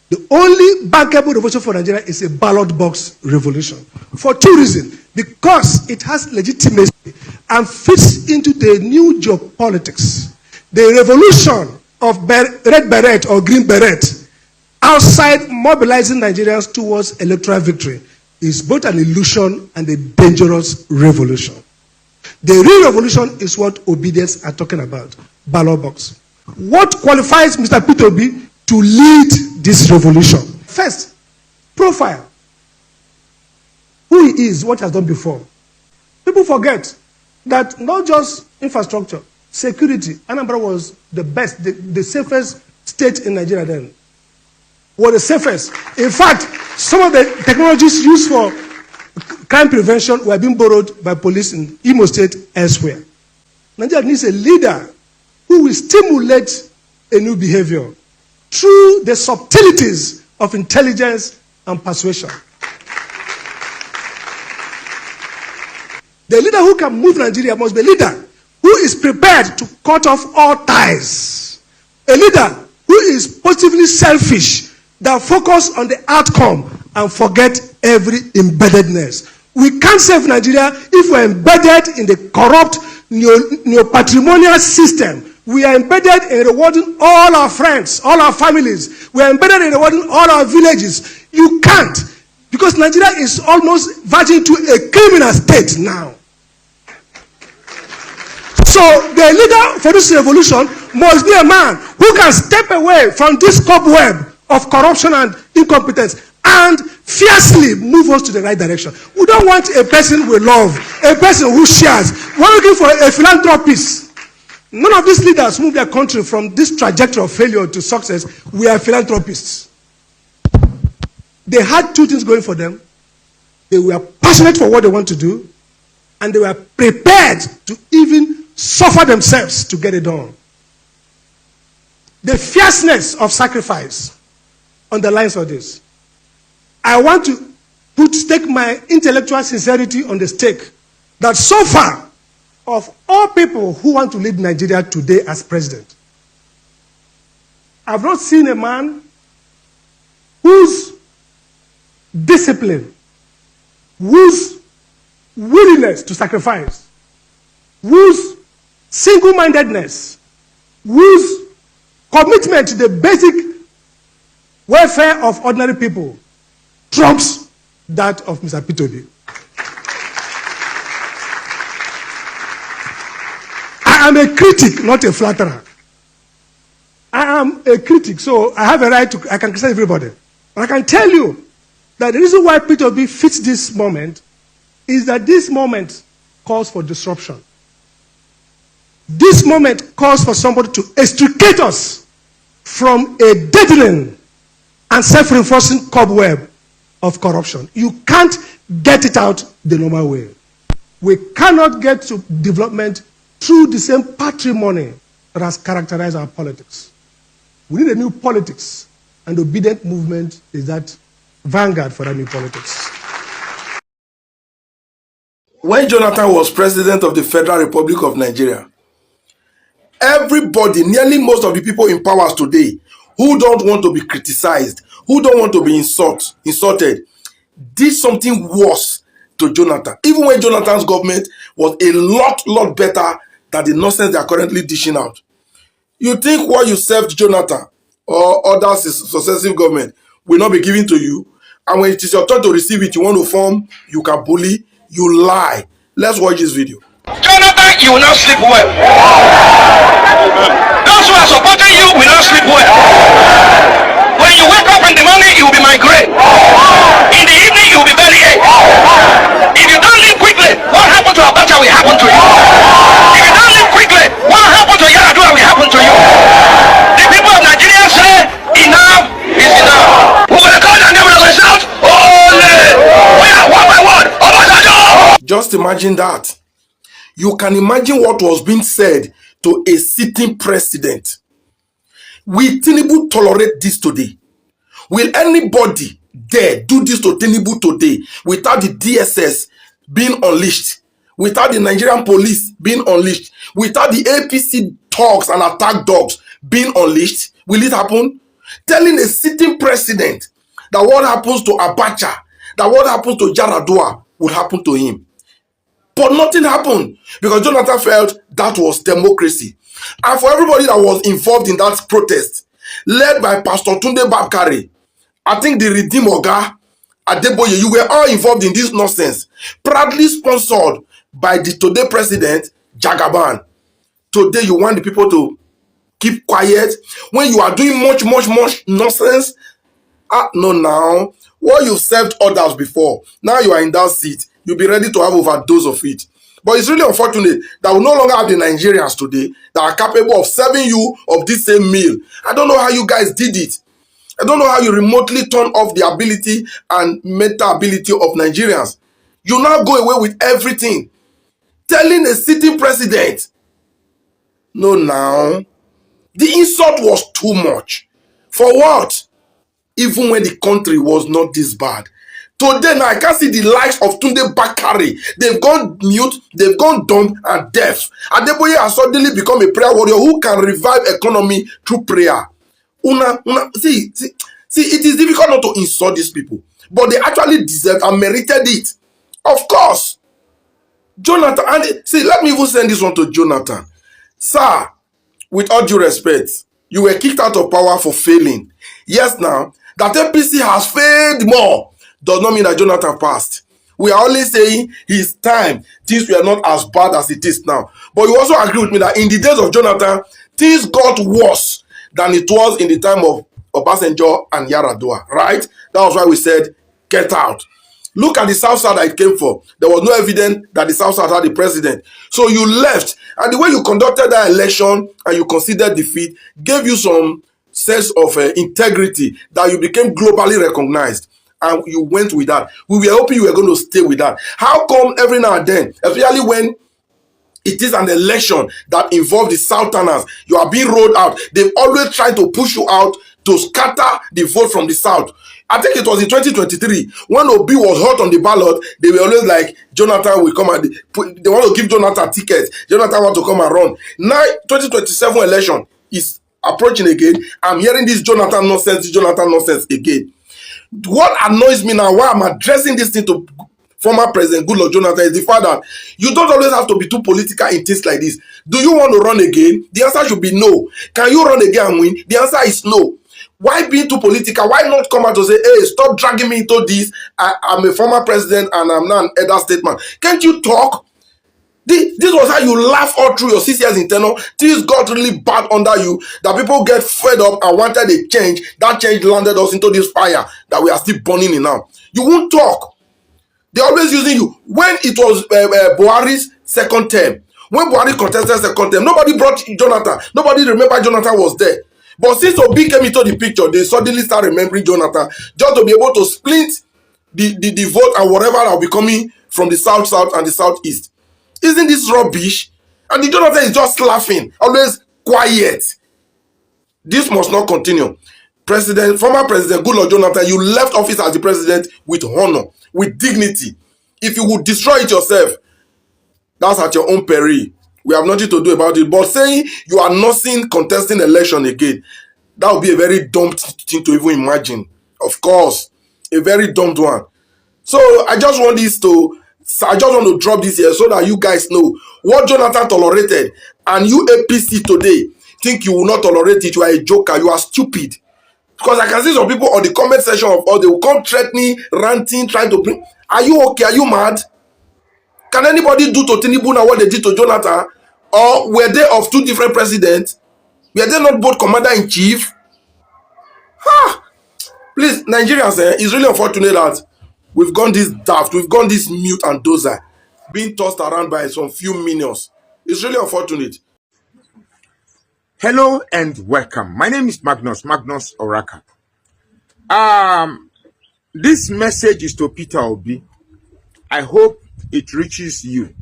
The only bankable revolution for Nigeria is a ballot box revolution. For two reasons. Because it has legitimacy and fits into the new geopolitics. The revolution of red beret or green beret outside mobilizing Nigerians towards electoral victory is both an illusion and a dangerous revolution. The real revolution is what obedience are talking about, ballot box. What qualifies Mr. P2B to lead this revolution? First, profile. Who he is, what he has done before. People forget that not just infrastructure, security. Anambra was the best, the safest state in Nigeria then. Was the safest. In fact, some of the technologies used for crime prevention were being borrowed by police in Imo State elsewhere. Nigeria needs a leader who will stimulate a new behavior through the subtleties of intelligence and persuasion. The leader who can move Nigeria must be a leader who is prepared to cut off all ties. A leader who is positively selfish, that focus on the outcome and forget every embeddedness. We can't save Nigeria if we're embedded in the corrupt neo-patrimonial system. We are embedded in rewarding all our friends, all our families. We are embedded in rewarding all our villages. You can't, because Nigeria is almost verging to a criminal state now. So the leader for this revolution must be a man who can step away from this cobweb of corruption and incompetence and fiercely move us to the right direction. We don't want a person we love, a person who shares. We're looking for a philanthropist. None of these leaders move their country from this trajectory of failure to success. We are philanthropists. They had two things going for them. They were passionate for what they want to do, and they were prepared to even suffer themselves to get it done. The fierceness of sacrifice underlines all this. I want to stake my intellectual sincerity on the stake that so far, of all people who want to lead Nigeria today as president, I've not seen a man whose discipline, whose willingness to sacrifice, whose single-mindedness, whose commitment to the basic welfare of ordinary people trumps that of Mr. P2B. I am a critic, not a flatterer. I am a critic, so I have a right to, I can criticize everybody. And I can tell you that the reason why P2B fits this moment is that this moment calls for disruption. This moment calls for somebody to extricate us from a deadening and self-reinforcing cobweb of corruption. You can't get it out the normal way. We cannot get to development through the same patrimony that has characterized our politics. We need a new politics, and the obedient movement is that vanguard for that new politics. When Jonathan was president of the Federal Republic of Nigeria, everybody, nearly most of the people in power today, who don't want to be criticized, who don't want to be insulted, did something worse to Jonathan. Even when Jonathan's government was a lot better than the nonsense they are currently dishing out. You think what you served Jonathan or other successive government will not be given to you, and when it is your turn to receive it, you want to form, you can bully, you lie. Let's watch this video. Jonathan, you will not sleep well. Those who are supporting you will not sleep well. When you wake up in the morning, you will be migraine. In the evening, you will be bellyache. If you don't leave quickly, what happened to Abacha will happen to you. If you don't leave quickly, what happened to Yaradua will happen to you. The people of Nigeria say, enough is enough. We're going to call and they will shout, Ole! We are one by one. Just imagine that. You can imagine what was being said to a sitting president. Will Tinubu tolerate this today? Will anybody dare do this to Tinubu today without the DSS being unleashed, without the Nigerian police being unleashed, without the APC thugs and attack dogs being unleashed? Will it happen? telling a sitting president that what happens to Abacha, that what happens to Yaradua would happen to him. But nothing happened because Jonathan felt that was democracy. And for everybody that was involved in that protest, led by Pastor Tunde Bakare, I think the Redeem Oga, Adeboye, you were all involved in this nonsense, proudly sponsored by the today president, Jagaban. Today you want the people to keep quiet when you are doing much nonsense. No, now what you served others before, now you are in that seat, you'll be ready to have overdose of it. But it's really unfortunate that we no longer have the Nigerians today that are capable of serving you of this same meal. I don't know how you guys did it. I don't know how you remotely turn off the ability and mental ability of Nigerians. You now go away with everything, telling a sitting president, no, now the insult was too much. For what? Even when the country was not this bad. Today now, I can't see the likes of Tunde Bakare. They've gone mute, they've gone dumb and deaf. Adeboye has suddenly become a prayer warrior who can revive economy through prayer. See, it is difficult not to insult these people, but they actually deserved and merited it. Of course. Jonathan, and see, let me even send this one to Jonathan. Sir, with all due respect, you were kicked out of power for failing. Yes, now, that APC has failed more does not mean that Jonathan passed. We are only saying his time, things were not as bad as it is now. But you also agree with me that in the days of Jonathan, things got worse than it was in the time of Obasanjo and Yaradua, right? That was why we said, get out. Look at the South South that it came for. There was no evidence that the South South had the president. So you left. And the way you conducted that election and you considered defeat gave you some sense of integrity that you became globally recognized. And you went with that. We were hoping you were going to stay with that. How come every now and then, especially when it is an election that involves the Southerners, you are being rolled out, they've always tried to push you out to scatter the vote from the South. I think it was in 2023 when Obi was hot on the ballot. They were always like, Jonathan will come and they want to give Jonathan tickets. Jonathan want to come and run. Now 2027 election is approaching again. I'm hearing this Jonathan nonsense again. What annoys me now, why I'm addressing this thing to former President Goodluck Jonathan, is the fact that you don't always have to be too political in things like this. Do you want to run again? The answer should be no. Can you run again and win? The answer is no. Why being too political? Why not come out to say, hey, stop dragging me into this? I'm a former president and I'm not an elder statesman. Can't you talk? This was how you laugh all through your 6 years in tenure. Things got really bad under you that people get fed up and wanted a change. That change landed us into this fire that we are still burning in now. You won't talk. They're always using you. When it was Buhari's second term, when Buhari contested second term, nobody brought Jonathan. Nobody remembered Jonathan was there. But since Obi came into the picture, they suddenly start remembering Jonathan just to be able to split the vote and whatever that will be coming from the South and the Southeast. Isn't this rubbish? And the Jonathan is just laughing, always quiet. This must not continue. Former President Goodluck Jonathan, you left office as the president with honor, with dignity. If you would destroy it yourself, that's at your own peril. We have nothing to do about it. But saying you are nursing contesting election again, that would be a very dumb thing to even imagine. Of course, a very dumb one. So I just want to drop this here so that you guys know what Jonathan tolerated, and you APC today think you will not tolerate it. You are a joker. You are stupid. Because I can see some people on the comment section of all, they will come threatening, ranting, trying to bring. Are you okay? Are you mad? Can anybody do to Tinubu now what they did to Jonathan? Or were they of two different presidents? Were they not both commander-in-chief? Please, Nigerians, it's really unfortunate that we've gone this daft, we've gone this mute and dozer, being tossed around by some few minions. It's really unfortunate. Hello and welcome. My name is Magnus Oraka. This message is to Peter Obi. I hope it reaches you.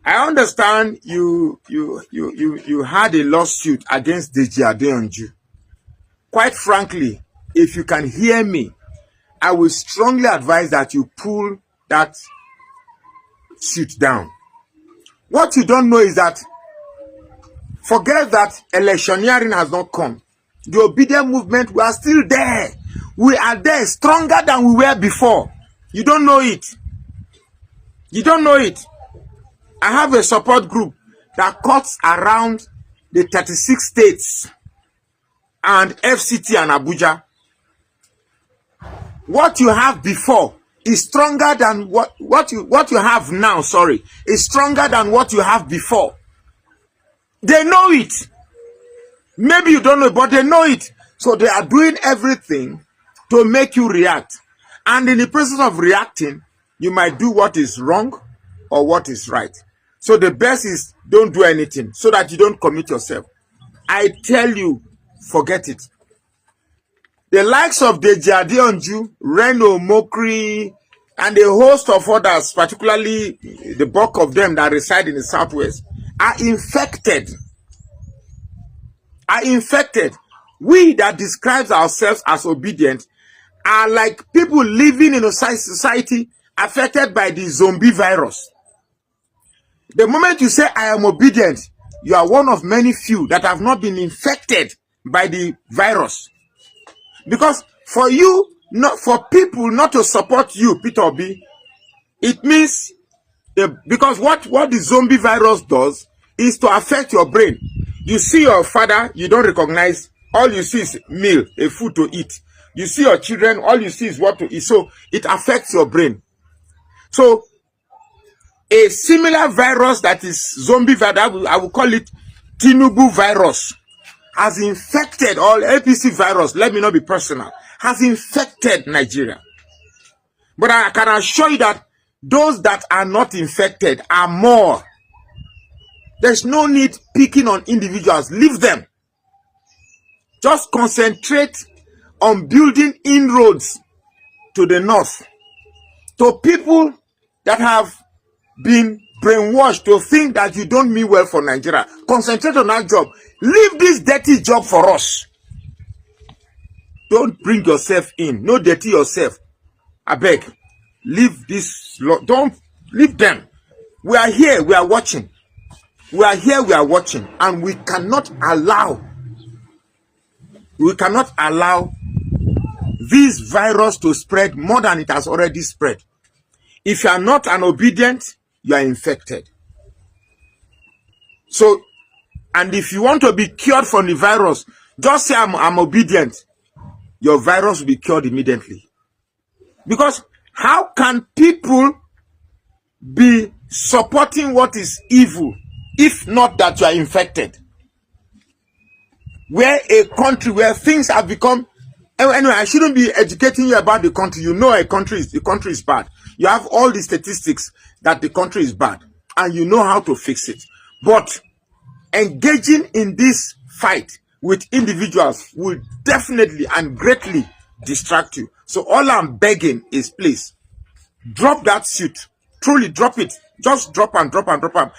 I understand you had a lawsuit against Deji Adeyanju. Quite frankly, if you can hear me, I will strongly advise that you pull that suit down. What you don't know is that forget that electioneering has not come. The obedient movement, we are still there. We are there, stronger than we were before. You don't know it. You don't know it. I have a support group that cuts around the 36 states and FCT and Abuja. What you have before is stronger than what you have now, sorry, is stronger than what you have before. They know it. Maybe you don't know, but they know it. So they are doing everything to make you react. And in the process of reacting, you might do what is wrong or what is right. So the best is don't do anything so that you don't commit yourself. I tell you, forget it. The likes of Deji Adeonju, Reno, Mokri, and a host of others, particularly the bulk of them that reside in the Southwest, are infected. We that describes ourselves as obedient are like people living in a society affected by the zombie virus. The moment you say, I am obedient, you are one of many few that have not been infected by the virus. Because for you, not for people not to support you, Peter Obi, it means, because what the zombie virus does is to affect your brain. You see your father, you don't recognize, all you see is meal, a food to eat. You see your children, all you see is what to eat. So it affects your brain. So a similar virus that is zombie virus, I will call it Tinubu virus, has infected, all APC virus, let me not be personal, has infected Nigeria. But I can assure you that those that are not infected are more. There's no need picking on individuals. Leave them. Just concentrate on building inroads to the north. To people that have been brainwashed to think that you don't mean well for Nigeria. Concentrate on that job. Leave this dirty job for us. Don't bring yourself in. No dirty yourself. I beg. Leave this. Don't leave them. We are here. We are watching. We are here. We are watching. And we cannot allow this virus to spread more than it has already spread. If you are not an obedient, you are infected. So, and if you want to be cured from the virus, just say I'm obedient. Your virus will be cured immediately. Because how can people be supporting what is evil if not that you are infected? Where a country where things have become, anyway, I shouldn't be educating you about the country. You know the country is bad. You have all the statistics that the country is bad, and you know how to fix it. But engaging in this fight with individuals will definitely and greatly distract you. So all I'm begging is, please, drop that suit. Truly drop it. Just drop and drop and drop and.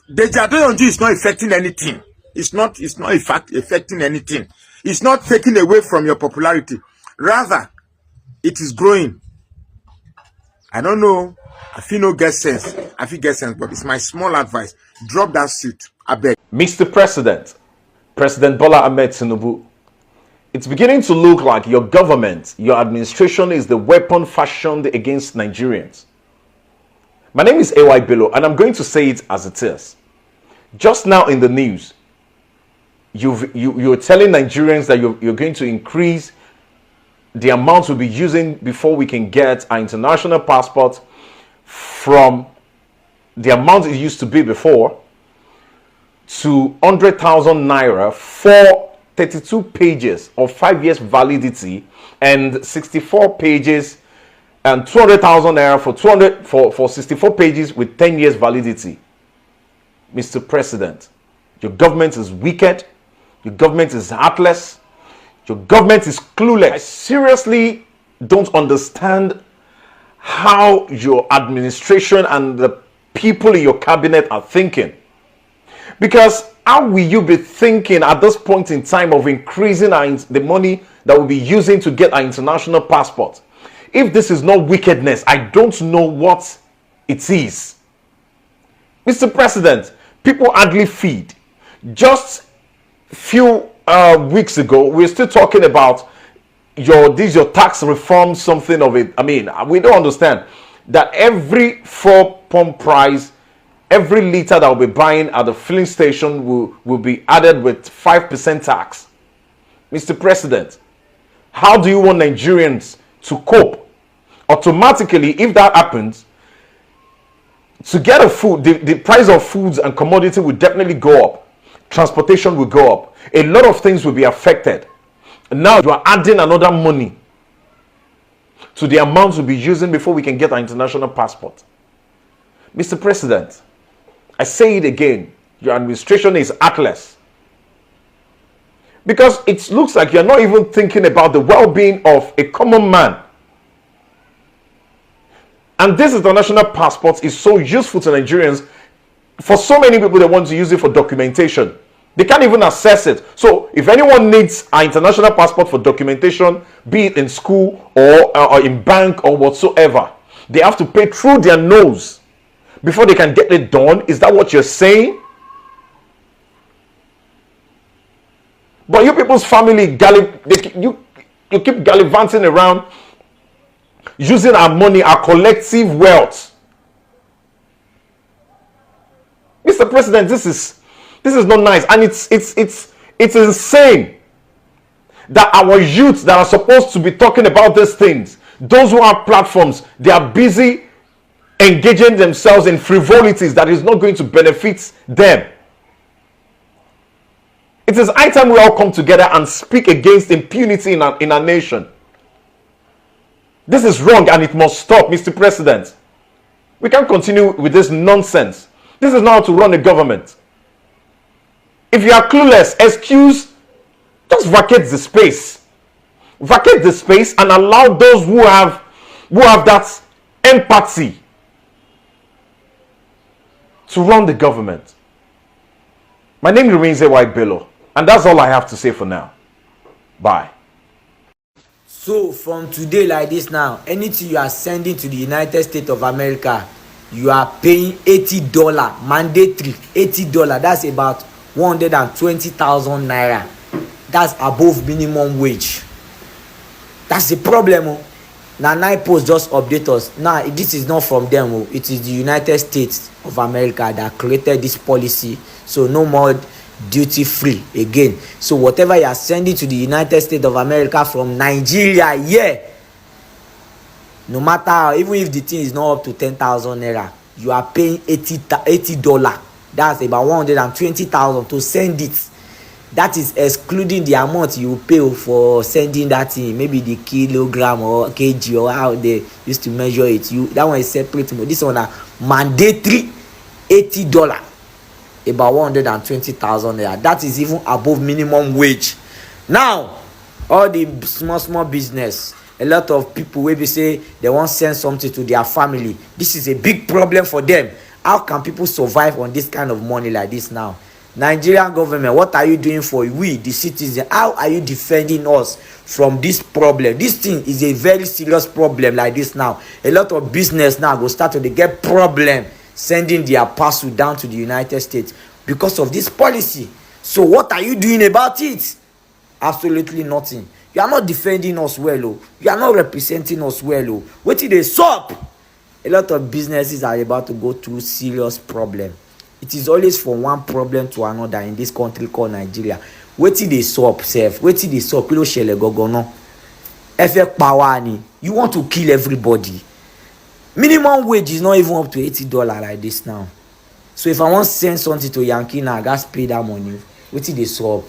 The Adeonju is not affecting anything. It's not in fact affecting anything. It's not taking away from your popularity. Rather, it is growing. I don't know. I feel no get sense. I feel get sense, but it's my small advice. Drop that suit. I beg. Mr. President, President Bola Ahmed Tinubu, it's beginning to look like your government, your administration is the weapon fashioned against Nigerians. My name is AY Ballot, and I'm going to say it as it is. Just now in the news, you're telling Nigerians that you're going to increase the amount we'll be using before we can get our international passport from the amount it used to be before to 100,000 naira for 32 pages of 5 years validity and 64 pages and 200,000 naira for 64 pages with 10 years validity. Mr. President, your government is wicked, your government is heartless, your government is clueless. I seriously don't understand how your administration and the people in your cabinet are thinking. Because how will you be thinking at this point in time of increasing the money that we'll be using to get our international passport? If this is not wickedness, I don't know what it is. Mr. President, people hardly feed. Just few weeks ago, we're still talking about your tax reform, something of it. I mean, we don't understand that every 4 pump price, every liter that we'll be buying at the filling station will be added with 5% tax. Mr. President, how do you want Nigerians to cope? Automatically, if that happens, to get a food, the price of foods and commodity will definitely go up. Transportation will go up. A lot of things will be affected. Now you are adding another money to the amount we'll be using before we can get our international passport. Mr. President, I say it again, your administration is heartless. Because it looks like you're not even thinking about the well-being of a common man. And this international passport is so useful to Nigerians. For so many people, they want to use it for documentation. They can't even access it. So if anyone needs an international passport for documentation, be it in school or in bank or whatsoever, they have to pay through their nose before they can get it done. Is that what you're saying? But you people's family, you keep gallivanting around, using our money, our collective wealth. Mr. President, this is not nice, and it's insane that our youths that are supposed to be talking about these things, those who have platforms, they are busy engaging themselves in frivolities that is not going to benefit them. It is high time we all come together and speak against impunity in our nation. This is wrong and it must stop, Mr. President. We can't continue with this nonsense. This is not how to run a government. If you are clueless, just vacate the space. Vacate the space and allow those who have that empathy to run the government. My name remains A.Y. Ballot, and that's all I have to say for now. Bye. So from today like this now, anything you are sending to the United States of America, you are paying $80 mandatory. $80. That's about 120,000 naira. That's above minimum wage. That's the problem. Now Nine Post just update us. Now this is not from them. It is the United States of America that created this policy. So no more duty free again. So whatever you are sending to the United States of America from Nigeria, yeah, no matter how, even if the thing is not up to 10,000 naira, you are paying $80. That's about 120,000 to send it. That is excluding the amount you pay for sending that thing, maybe the kilogram or kg or how they used to measure it. That one is separate. This one is mandatory $80. About 120,000 naira. That is even above minimum wage. Now, all the small business, a lot of people will be say they want to send something to their family. This is a big problem for them. How can people survive on this kind of money like this now? Nigerian government, what are you doing for we, the citizens? How are you defending us from this problem? This thing is a very serious problem like this now. A lot of business now go start to get problem sending their parcel down to the United States because of this policy. So what are you doing about it? Absolutely nothing. You are not defending us well. You are not representing us well. What is the stop? A lot of businesses are about to go through serious problem. It is always from one problem to another in this country called Nigeria. Wetin dey sup sef? Wetin dey sup? Kí ló ṣẹlẹ̀ gangan náà? Ẹ fẹ́ pa wá ni. You want to kill everybody. Minimum wage is not even up to $80 like this now. So if I want to send something to Yankee now, I gats pay that money. Wetin dey sup?